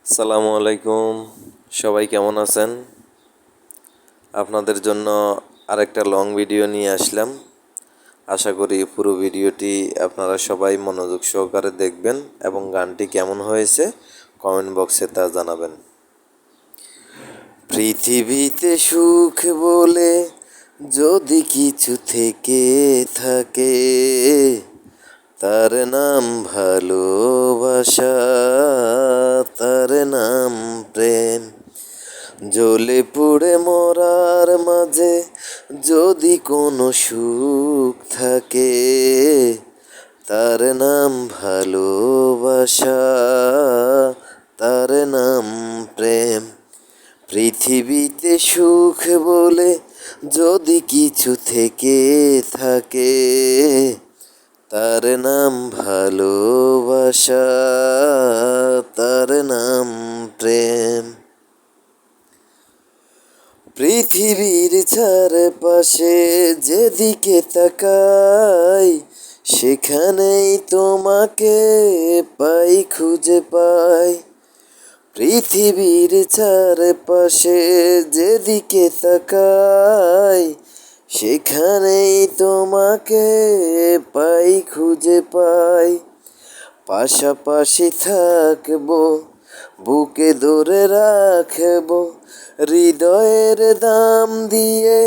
আসসালামু আলাইকুম। সবাই কেমন আছেন? আপনাদের জন্য আরেকটা লং ভিডিও নিয়ে আসলাম। আশা করি পুরো ভিডিওটি আপনারা সবাই মনোযোগ সহকারে দেখবেন এবং গানটি কেমন হয়েছে কমেন্ট বক্সে তা জানাবেন। পৃথিবীতে সুখ বলে যদি কিছু থেকে থাকে, তার নাম ভালোবাসা, তার নাম প্রেম। জ্বলে পুড়ে মরার মাঝে যদি কোনো সুখ থাকে, তার নাম ভালোবাসা, তার নাম প্রেম। পৃথিবীতে সুখ বলে যদি কিছু থেকে থাকে, তার নাম ভালোবাসা, তার নাম প্রেম। পৃথিবীর চারপাশে যেদিকে তাকাই, সেখানেই তোমাকে পাই, খুঁজে পাই। পৃথিবীর চারপাশে যেদিকে তাকাই, সেখানেই তোমাকে পাই, খুঁজে পাই। পাশাপাশি থাকবো, বুকে ধরে রাখবো, হৃদয়ের দাম দিয়ে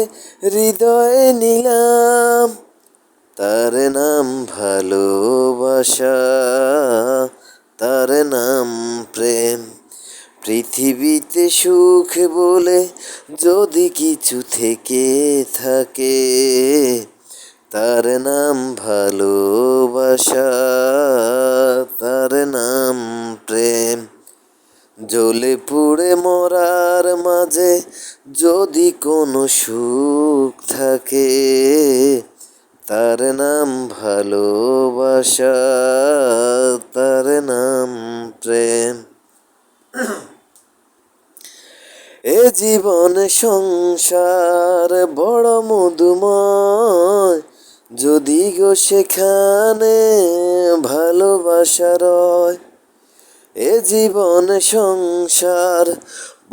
হৃদয়ে নিলাম, তার নাম ভালোবাসা, তার নাম প্রেম। পৃথিবীতে সুখ বলে যদি কিছু থেকে থাকে, তার নাম ভালোবাসা, তার নাম প্রেম। জ্বলে পুড়ে মরার মাঝে যদি কোনো সুখ থাকে, তার নাম ভালোবাসা, তার নাম প্রেম। এ জীবন সংসার বড় মধুময়, যদি গো সেখানে ভালোবাসা রয়। এ জীবন সংসার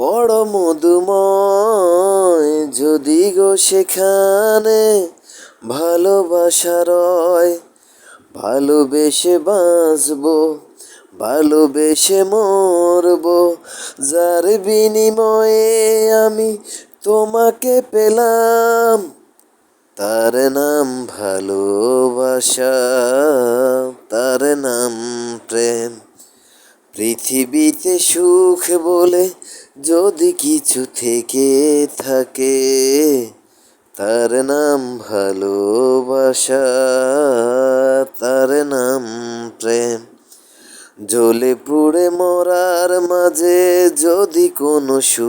বড় মধুময়, যদি গো সেখানে ভালোবাসা রয়। ভালোবেসে বাঁচবো, ভালোবেসে মরবো, যার বিনিময়ে আমি তোমাকে পেলাম, তার নাম ভালোবাসা, তার নাম প্রেম। পৃথিবীতে সুখ বলে যদি কিছু থেকে থাকে, তার নাম ভালোবাসা, তার নাম প্রেম। জ্বলে পুড়ে মরার মাঝে যদি কোনো সুখ